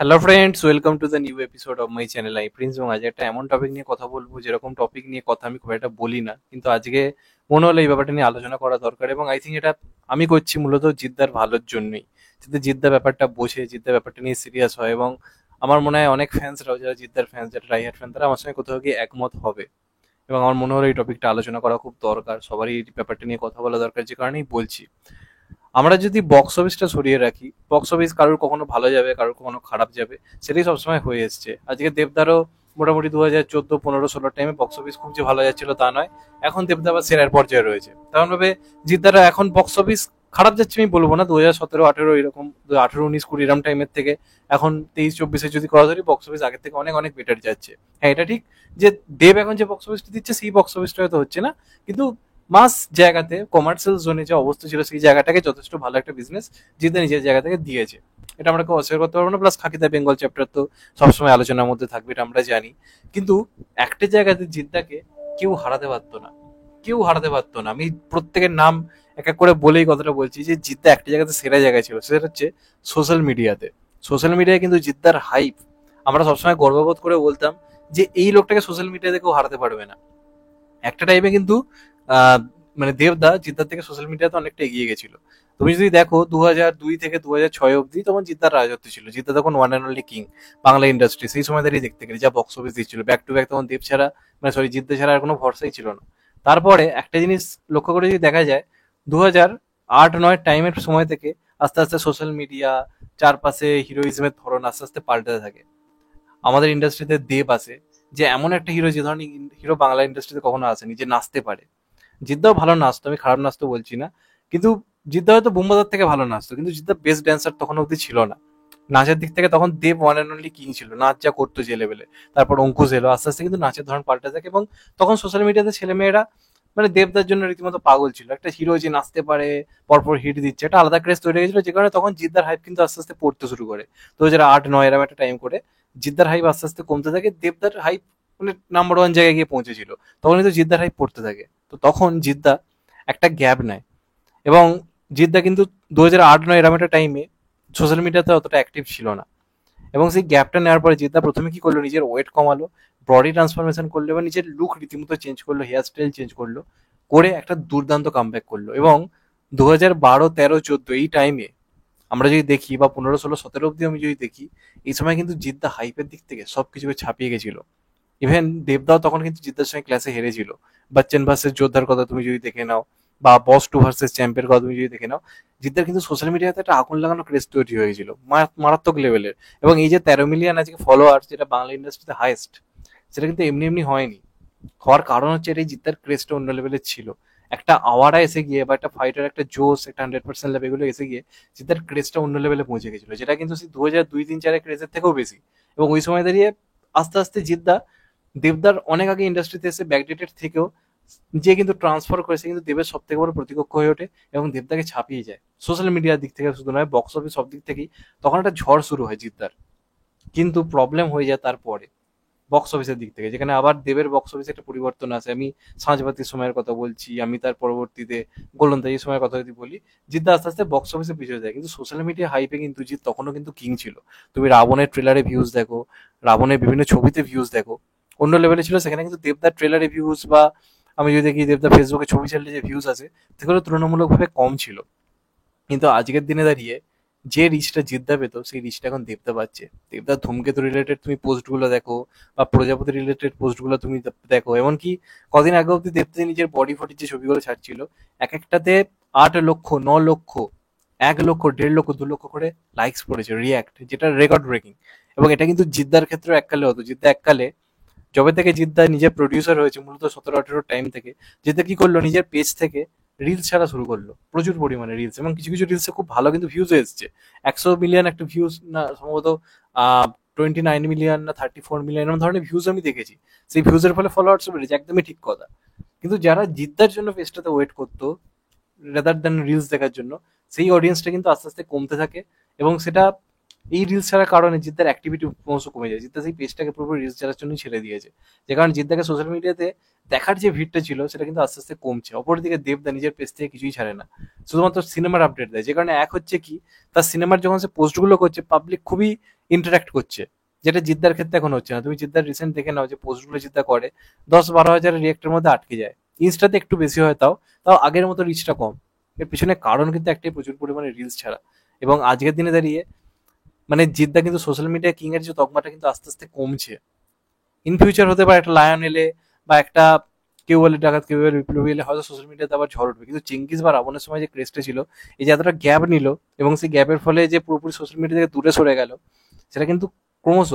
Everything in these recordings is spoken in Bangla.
Hello friends, welcome to the new episode of my channel I Prince. এবং আজ একটা এমন টপিক নিয়ে কথা বলবো, যেরকম টপিক নিয়ে কথা আমি খুব একটা বলি না, কিন্তু আজকে মনে হলো এই ব্যাপারটা নিয়ে আলোচনা করা দরকার। এবং আই থিঙ্ক এটা আমি করছি মূলত জিদ্দার ভালোর জন্যই, যাতে জিদ্দা ব্যাপারটা বোঝে, জিদ্দা ব্যাপারটা নিয়ে সিরিয়াস হয়। এবং আমার মনে হয় অনেক ফ্যান্সরাও, যারা জিদ্দার ফ্যান্স, যারা ট্রাইহার্ড ফ্যান, তারা আমার সঙ্গে কোথাও গিয়ে একমত হবে। এবং আমার মনে হলো এই টপিকটা আলোচনা করা খুব দরকার, সবারই এই ব্যাপারটা নিয়ে কথা বলা দরকার, যে কারণেই বলছি। আমরা যদি বক্স অফিসটা সরিয়ে রাখি, বক্স অফিস কারোর কখনো ভালো যাবে, কারোর কখনো খারাপ যাবে, সেটাই সবসময় হয়ে এসছে। আজকে দেবদারও মোটামুটি 2014, 15, 16 টাইমে বক্স অফিস খুব যে ভালো যাচ্ছিল তা নয়। এখন দেবদা আবার সেরার পর্যায়ে রয়েছে, তেমন ভাবে জিদ্দারা এখন বক্স অফিস খারাপ যাচ্ছে আমি বলবো না। 2017, 18 এরকম, 2018, 19, 20 এরম টাইমের থেকে এখন 23, 24-এ যদি করা ধরি, বক্স অফিস আগের থেকে অনেক অনেক বেটার যাচ্ছে। হ্যাঁ, এটা ঠিক যে দেব এখন যে বক্স অফিসটা দিচ্ছে, সেই বক্স অফিসটা হয়তো হচ্ছে না, কিন্তু মাস জায়গাতে, কমার্শিয়াল জোনে যে অবস্থা ছিল, সেই জায়গাটাকে যথেষ্ট ভালো একটা বিজনেস জিতে নিজের জায়গা থেকে দিয়েছে। এটা আমরা কেউ অস্বীকার করতে পারবো না। প্লাস খাকিদা বেঙ্গল চ্যাপ্টার তো সবসময় আলোচনার মধ্যে থাকবে, এটা আমরা জানি। কিন্তু একটা জায়গাতে জিদ্দাকে কেউ হারাতে পারতো না, কেউ হারাতে পারতো না। আমি প্রত্যেকের নাম এক এক করে বলেই কথাটা বলছি, যে জিদ্দা একটা জায়গাতে সেরা জায়গায় ছিল, সেটা হচ্ছে সোশ্যাল মিডিয়াতে। সোশ্যাল মিডিয়ায় কিন্তু জিদ্দার হাইপ, আমরা সবসময় গর্ববোধ করে বলতাম যে এই লোকটাকে সোশ্যাল মিডিয়াতে কেউ হারাতে পারবে না। একটা টাইমে কিন্তু আহ, মানে দেবদা জিদ্দার থেকে সোশ্যাল মিডিয়াতে অনেকটা এগিয়ে গেছিল। তুমি যদি দেখো 2002 থেকে 2006 অব্দি, তখন জিদ্দার রাজত্ব ছিল। জিদ্দা তখন one and only king Bangla industry. সেই সময় দাঁড়িয়ে দেখতে গেলে যা বক্স অফিস দিচ্ছিল ব্যাক টু ব্যাক, তখন দেব ছাড়া, মানে সরি, জিদ্দা ছাড়া আর কোনো ভরসাই ছিল না। তারপরে একটা জিনিস লক্ষ্য করে যদি দেখা যায়, 2008, 2009 টাইমের সময় থেকে আস্তে আস্তে সোশ্যাল মিডিয়া, চারপাশে হিরোইজমের ধরন আস্তে আস্তে পাল্টাতে থাকে। আমাদের ইন্ডাস্ট্রিতে দেব আসে, যে এমন একটা হিরো, যে ধরনের হিরো বাংলা ইন্ডাস্ট্রিতে কখনো আসেনি, যে নাচতে পারে। জিদ্দাও ভালো নাচতো, আমি খারাপ নাচতো বলছি না, কিন্তু জিদ্দা হয়তো বুমবাজার থেকে ভালো নাচতো, কিন্তু জিদ্দা বেস্ট ড্যান্সার তখন অব্দি ছিল না। নাচের দিক থেকে তখন দেব ওয়ান অ্যান্ড অনলি কিং ছিল, নাচ যা করতো যে লেভেলে। তারপর অঙ্কুশ এলো, আস্তে আস্তে কিন্তু নাচের ধরন পাল্টে থাকে। এবং তখন সোশ্যাল মিডিয়াতে ছেলেমেয়েরা মানে দেবদার জন্য রীতিমতো পাগল ছিল। একটা হিরো যে নাচতে পারে, পরপর হিট দিচ্ছে, একটা আলাদা ক্রেজ তৈরি হয়েছিল, যে কারণে তখন জিদ্দার হাইপ কিন্তু আস্তে আস্তে পড়তে শুরু করে। 2008, 2009 এরকম একটা টাইম করে জিদ্দার হাইপ আস্তে আস্তে কমতে থাকে, দেবদার হাইপ মানে নাম্বার ওয়ান জায়গায় গিয়ে পৌঁছেছিল। তখন কিন্তু জিদ্দার হাইপ পড়তে থাকে। তো তখন জিদ্দা একটা গ্যাপ নেয়। এবং জিদ্দা কিন্তু 2008, 2009 এরকম একটা টাইমে সোশ্যাল মিডিয়াতে অতটা অ্যাক্টিভ ছিল না। এবং সেই গ্যাপটা নেওয়ার পরে জিদ্দা প্রথমে কি করলো, নিজের ওয়েট কমালো, বডি ট্রান্সফরমেশন করলো, এবং নিজের লুক রীতিমতো চেঞ্জ করলো, হেয়ার স্টাইল চেঞ্জ করলো, করে একটা দুর্দান্ত কামব্যাক করলো। এবং 2012, 13, 14 এই টাইমে আমরা যদি দেখি, বা 15, 16, 17 অব্দি আমি যদি দেখি, এই সময় কিন্তু জিদ্দা হাইপের দিক থেকে সবকিছুকে ছাপিয়ে গেছিল। ইভেন দেবদাও তখন কিন্তু জিদ্দার সঙ্গে ক্লাসে হেরেছিল। বচ্চন ভার্সেস যোদ্ধার কথা তুমি যদি দেখে নাও, বা বস টু ভার্সেস চ্যাম্পের কথা তুমি যদি দেখে নাও, জিদ্দার কিন্তু সোশ্যাল মিডিয়াতে একটা আগুন লাগানো ক্রেজ তৈরি হয়েছিল, মারাত্মক লেভেলের। এবং এই যে 13 মিলিয়ন আজকে ফলোয়ার, যেটা বাংলা ইন্ডাস্ট্রিতে হাইয়েস্ট, সেটা কিন্তু এমনি এমনি হয়নি। হওয়ার কারণ হচ্ছে এটাই, জিদ্দার ক্রেজটা অন্য লেভেলের ছিল। একটা আওয়ারা এসে গিয়ে, বা একটা ফাইটার, একটা জোস, একটা 100% লেভেল এগুলো এসে গিয়ে জিদ্দার ক্রেজটা অন্য লেভেলে পৌঁছে গেছিল, যেটা কিন্তু সেই 2002, 2003, 2004 ক্রেজের থেকেও বেশি। এবং ওই সময় দাঁড়িয়ে আস্তে আস্তে জিদ্দা দেবদার অনেক আগে ইন্ডাস্ট্রিতে এসে ব্যাকডেটেড থেকেও যে কিন্তু ট্রান্সফার করেছে, কিন্তু দেবের সব থেকে বড় প্রতিপক্ষ হয়ে ওঠে, এবং দেবদাকে ছাপিয়ে যায় সোশ্যাল মিডিয়ার দিক থেকে শুধু নয়, বক্স অফিস সব দিক থেকেই। তখন একটা ঝড় শুরু হয় জিদ্দার। কিন্তু প্রবলেম হয়ে যায় তারপরে বক্স অফিসের দিক থেকে, যেখানে আবার দেবের বক্স অফিসে একটা পরিবর্তন আসে। আমি সাঁঝবাতির সময়ের কথা বলছি, আমি তার পরবর্তীতে গোলন্দাজ এই সময়ের কথা যদি বলি, জিদ্দা আস্তে আস্তে বক্স অফিসে পিছিয়ে যায়। কিন্তু সোশ্যাল মিডিয়া হাইপে কিন্তু জিৎ তখনও কিন্তু কিং ছিল। তুমি রাবণের ট্রেলারে ভিউজ দেখো, রাবণের বিভিন্ন ছবিতে ভিউজ দেখো, অন্য লেভেলে ছিল। সেখানে কিন্তু দেবদার ট্রেলারে ভিউজ, বা আমি যদি দেখি দেবদা ফেসবুকে ছবি ছাড়লে যে ভিউজ আছে, সেগুলো তুলনামূলকভাবে কম ছিল। কিন্তু আজকের দিনে দাঁড়িয়ে যে রিচটা জিদ্দা পেতো, সেই রিচটা এখন দেবদা পাচ্ছে। দেবদা ধূমকেতু রিলেটেড তুমি পোস্টগুলো দেখো, বা প্রজাপতি রিলেটেড পোস্টগুলো তুমি দেখো, এমনকি কদিন আগে অব্দি দেবদা নিজের বডি ফটির যে ছবিগুলো ছাড়ছিল, এক একটাতে 8 লক্ষ, 9 লক্ষ, 1 লক্ষ, 1.5 লক্ষ, 2 লক্ষ করে লাইকস পড়েছে, রিয়াক্ট, যেটা রেকর্ড ব্রেকিং। এবং এটা কিন্তু জিদ্দার ক্ষেত্রে এককালে হতো। জিদ্দা এককালে, যবে থেকে জিদ্দা নিজের প্রডিউসার হয়েছে, মূলত 17, 18 টাইম থেকে জিদ্দা কি করলো, নিজের পেজ থেকে রিলস ছাড়া শুরু করলো, প্রচুর পরিমাণে রিলস। এবং কিছু কিছু রিলসে খুব ভালো কিন্তু ভিউজ এসছে। 100 মিলিয়ন একটা ভিউজ না সম্ভবত, 29 মিলিয়ন না 34 মিলিয়ন, এরকম ধরনের ভিউজ আমি দেখেছি। সেই ভিউজের ফলে ফলোয়ার্স বেড়েছে, একদমই ঠিক কথা। কিন্তু যারা জিদ্দার জন্য পেজটাতে ওয়েট করতো, রেদার দ্যান রিলস দেখার জন্য, সেই অডিয়েন্সটা কিন্তু আস্তে আস্তে কমতে থাকে। এবং সেটা এই রিলস ছাড়ার কারণে জিদ্দার অ্যাক্টিভিটি ক্রমশ কমে যায়। জিদ্দা সেই পেজটাকে পুরোপুরি রিলস ছাড়ার জন্যই ছেড়ে দিয়েছে, যে কারণে জিদ্দাকে সোশ্যাল মিডিয়াতে দেখার যে ভিড়টা ছিল, সেটা কিন্তু আস্তে আস্তে কমছে। অপরদিকে দেবদা নিজের পেজ থেকে কিছুই ছাড়ে না, শুধুমাত্র সিনেমার আপডেট দেয়। যে কারণে এক হচ্ছে কি, তার সিনেমার যখন সে পোস্টগুলো করছে, পাবলিক খুবই ইন্টারাক্ট করছে, যেটা জিদ্দার ক্ষেত্রে এখন হচ্ছে না। তুমি জিদ্দার রিসেন্ট দেখে নাও যে পোস্টগুলো জিদ্দা করে 10-12 হাজারের রিয়েক্টের মধ্যে আটকে যায়। ইনস্টাতে একটু বেশি হয়, তাও তাও আগের মতো রিচটা কম। এর পিছনে কারণ কিন্তু একটাই, প্রচুর পরিমাণে রিলস ছাড়া। এবং আজকের দিনে দাঁড়িয়ে মানে জিদ্দা কিন্তু সোশ্যাল মিডিয়া কিং এর যে তকমাটা কিন্তু আস্তে আস্তে কমছে। ইন ফিউচার হতে পারে একটা লায়ন এলে বা একটা কেউ বলে ডাকাত, কেউ বলে বিপ্লবী এলে হয়তো সোশ্যাল মিডিয়াতে আবার ঝড় উঠবে, কিন্তু চেঙ্গিস বা রাবণের সময় যে ক্রেজটা ছিল, এই যে এতটা গ্যাপ নিল এবং সেই গ্যাপের ফলে যে পুরোপুরি সোশ্যাল মিডিয়া থেকে দূরে সরে গেল, সেটা কিন্তু ক্রমশ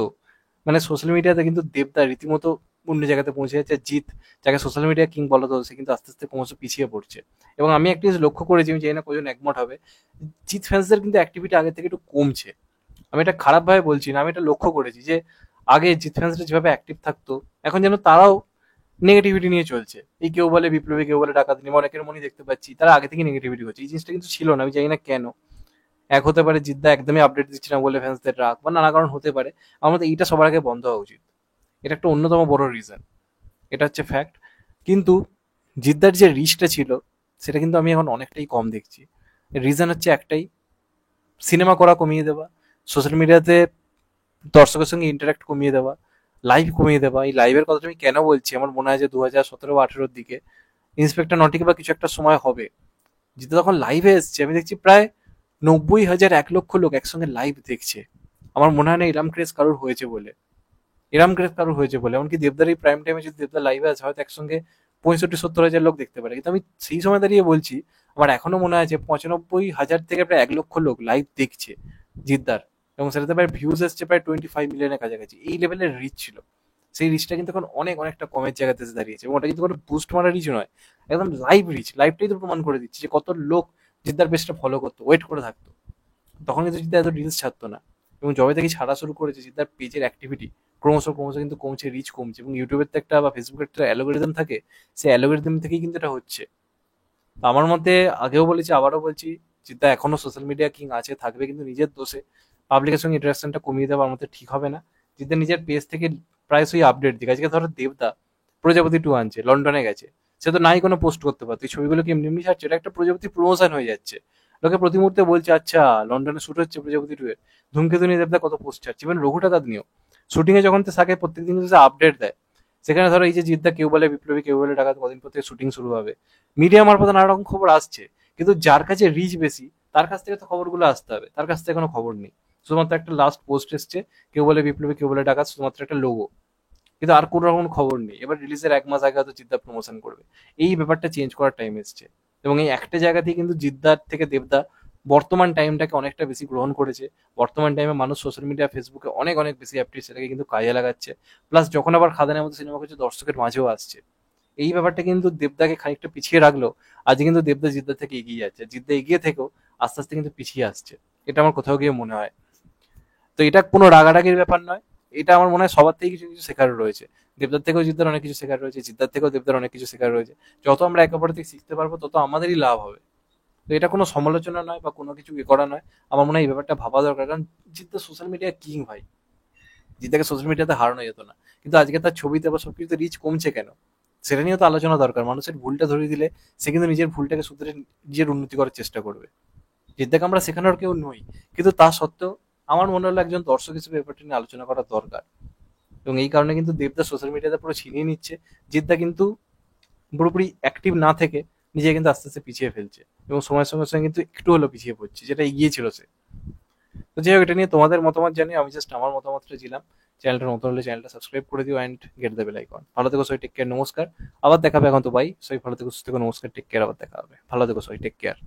মানে সোশ্যাল মিডিয়াতে কিন্তু দেবদা রীতিমতো অন্য জায়গাতে পৌঁছে যাচ্ছে। জিৎ, যাকে সোশ্যাল মিডিয়া কিং বলা হতো, সে কিন্তু আস্তে আস্তে ক্রমশ পিছিয়ে পড়ছে। এবং আমি একটা জিনিস লক্ষ্য করেছি, আমি জানি না কজন একমত হবে, জিৎ ফ্যান্সদের কিন্তু অ্যাক্টিভিটি আগে থেকে একটু কমছে। আমি এটা খারাপভাবে বলছি না, আমি এটা লক্ষ্য করেছি যে আগে জিৎ ফ্যান্সরা যেভাবে অ্যাক্টিভ থাকতো, এখন যেন তারাও নেগেটিভিটি নিয়ে চলছে। এই কেউ বলে বিপ্লবী, কেউ বলে ডাকাত নিয়ে, অনেকের মনে দেখতে পাচ্ছি তারা আগে থেকে নেগেটিভিটি হচ্ছে। এই জিনিসটা কিন্তু ছিল না, আমি জানি না কেন। এক হতে পারে জিদ্দা একদমই আপডেট দিচ্ছে না বলে ফ্যান্সদের রাগ, বা নানা কারণ হতে পারে। আমার মতে এইটা সবার আগে বন্ধ হওয়া উচিত। এটা একটা অন্যতম বড় রিজন, এটা হচ্ছে ফ্যাক্ট। কিন্তু জিদ্দার যে রিচটা ছিল, সেটা কিন্তু আমি এখন অনেকটাই কম দেখছি। রিজন হচ্ছে একটাই, সিনেমা করা কমিয়ে দেওয়া, সোশ্যাল মিডিয়াতে দর্শকের সঙ্গে ইন্টারাক্ট কমিয়ে দেওয়া, লাইভ কমিয়ে দেওয়া। এই লাইভের কথাটা আমি কেন বলছি, আমার মনে হয় যে 2017 বা 2018-র দিকে ইন্সপেক্টর নটিকে বা কিছু একটা সময় হবে, যেটা তখন লাইভে এসছে, আমি দেখছি প্রায় 90,000 1 লক্ষ লোক একসঙ্গে লাইভ দেখছে। আমার মনে হয় না এরম ক্রেজ কারোর হয়েছে বলে, এমনকি দেবদার এই প্রাইম টাইমে যদি দেবদার লাইভে আছে, হয়তো একসঙ্গে 65-70 হাজার লোক দেখতে পারে। কিন্তু আমি সেই সময় দাঁড়িয়ে বলছি, আমার এখনো মনে আছে 95,000 থেকে প্রায় 1 লক্ষ লোক লাইভ দেখছে জিদ্দার, এবং সেটাতে প্রায় ভিউজ এসছে প্রায় 25 মিলিয়নের কাছাকাছি। এই লেভেলের রিচ ছিল। সেই রিচটা কিন্তু এখন অনেকটা কমের জায়গাতে এসে দাঁড়িয়েছে, এবং ওটা কিন্তু কোনো বুস্ট মারা রিচ নয়, একদম লাইভ রিচ। লাইভটাই তো প্রমাণ করে দিচ্ছে যে কত লোক জিদ্দার পেজটা ফলো করতো, ওয়েট করে থাকতো। তখন কিন্তু জিদ্দা এত রিলস ছাড়তো না। এবং যবে থেকে ছাড়া শুরু করেছে, জিদ্দার পেজের অ্যাক্টিভিটি ক্রমশ কিন্তু কমছে, রিচ কমছে। এবং ইউটিউবের তো একটা বা ফেসবুকের একটা অ্যালগোরিদম থাকে, সেই অ্যালগোরিদম থেকেই কিন্তু এটা হচ্ছে। তো আমার মতে, আগেও বলেছি আবারও বলছি, জিদ্দা এখনো সোশ্যাল মিডিয়া কিং আছে, থাকবে, কিন্তু নিজের দোষে পাবলিকের সঙ্গে ইন্টারাকশনটা কমিয়ে দেওয়া আমার মতে ঠিক হবে না। জিদ্দা নিজের পেজ থেকে প্রায়শই আপডেট দিকে, আজকে ধরো দেবদা প্রজাপতি 2 আনছে, লন্ডনে গেছে, সে তো নাই কোনো পোস্ট করতে পারতো, এই ছবিগুলো কি এমনি এমনি ছাড়ছে, এটা একটা প্রজাপতি প্রমোশন হয়ে যাচ্ছে। লোকে প্রতি মুহূর্তে বলছে আচ্ছা লন্ডনে শুট হচ্ছে প্রজাপতি 2 এর, ধূমকেতু নিয়ে দেবদা কত পোস্ট ছাড়ছে। ইভেন রঘু টাকাত নিয়েও শুটিং এ যখন থাকে প্রত্যেকদিন যে আপডেট দেয়, সেখানে ধরো এই যে জিদ্দা কেউ বলে বিপ্লবী, কেউ বলে ডাকাত, কদিন পর থেকে শুটিং শুরু হবে, মিডিয়া মারফত নানা রকম খবর আসছে। কিন্তু যার কাছে রিচ বেশি, তার কাছ থেকে তো খবরগুলো আসতে হবে, তার কাছ থেকে কোনো খবর নেই। শুধুমাত্র একটা লাস্ট পোস্ট এসছে, কেউ বলে বিপ্লবী, কেউ বলে ডাকাত, শুধুমাত্র একটা লোগো, কিন্তু আর কোনো রকম খবর নেই। এবার রিলিজের 1 মাস আগে হয়তো জিদ্দা প্রমোশন করবে। এই ব্যাপারটা চেঞ্জ করার টাইম এসছে। এবং এই একটা জায়গাতেই কিন্তু জিদ্দার থেকে দেবদা বর্তমান টাইমটাকে অনেকটা বেশি গ্রহণ করেছে। বর্তমান টাইমে মানুষ সোশ্যাল মিডিয়া, ফেসবুকে অনেক বেশি অ্যাক্টিভ, সেটাকে কিন্তু কাজে লাগাচ্ছে। প্লাস যখন আবার খাদানের মতো সিনেমা করছে, দর্শকের মাঝেও আসছে। এই ব্যাপারটা কিন্তু দেবদাকে খানিকটা পিছিয়ে রাখলো। আজ কিন্তু দেবদা জিদ্দা থেকে এগিয়ে যাচ্ছে, জিদ্দা এগিয়ে থেকেও আস্তে আস্তে কিন্তু পিছিয়ে আসছে। এটা আমার কোথাও গিয়ে মনে হয়। তো এটা কোনো রাগারাগির ব্যাপার নয়, এটা আমার মনে হয় সবার থেকে কিছু কিছু শেখার রয়েছে। দেবদার থেকেও জিদ্দার অনেক কিছু শেখার রয়েছে, জিদ্দার থেকেও দেবদার অনেক কিছু শেখার রয়েছে। যত আমরা একে অপরের থেকে শিখতে পারবো, তত আমাদেরই লাভ হবে। তো এটা কোনো সমালোচনা নয় বা কোনো কিছু করা নয়। আমার মনে হয় এই ব্যাপারটা ভাবা দরকার, কারণ জিদ্দা সোশ্যাল মিডিয়া কিং ভাই, জিদ্দাকে সোশ্যাল মিডিয়াতে হারানো যেত না। কিন্তু আজকে তার ছবিতে বা সবকিছুতে রিচ কমছে কেন, সেটা নিয়েও তো আলোচনা দরকার। মানুষের ভুলটা ধরিয়ে দিলে সে কিন্তু নিজের ভুলটাকে শুধরে নিজের উন্নতি করার চেষ্টা করবে। জিদ্দাকে আমরা শেখানোর কেউ নই, কিন্তু তা সত্ত্বেও আমার মনে হলো একজন দর্শক হিসেবে ব্যাপারটা নিয়ে আলোচনা করা দরকার। এবং এই কারণে কিন্তু দেবদা সোশ্যাল মিডিয়াতে পুরো ছিনিয়ে নিচ্ছে। জিদ্দা কিন্তু পুরোপুরি অ্যাক্টিভ না থেকে নিজে কিন্তু আস্তে আস্তে পিছিয়ে ফেলছে, এবং সময়ের সঙ্গে সঙ্গে কিন্তু একটু হলেও পিছিয়ে পড়ছে, যেটা এগিয়ে ছিল সে। তো যাই হোক, এটা নিয়ে তোমাদের মতামত জানি, আমি জাস্ট আমার মতামতটা দিলাম। চ্যানেলটা নতুন হলে চ্যানেলটা সাবস্ক্রাইব করে দিও and get the bell icon. ভালো থেকো সবাই, টেক কেয়ার, নমস্কার। আবার দেখা হবে, এখন তো বাই। সবাই ভালো থেকো, সুস্থ থেকো, নমস্কার, টেক কেয়ার, আবার দেখা হবে। ভালো থেকো সবাই, টেক কেয়ার।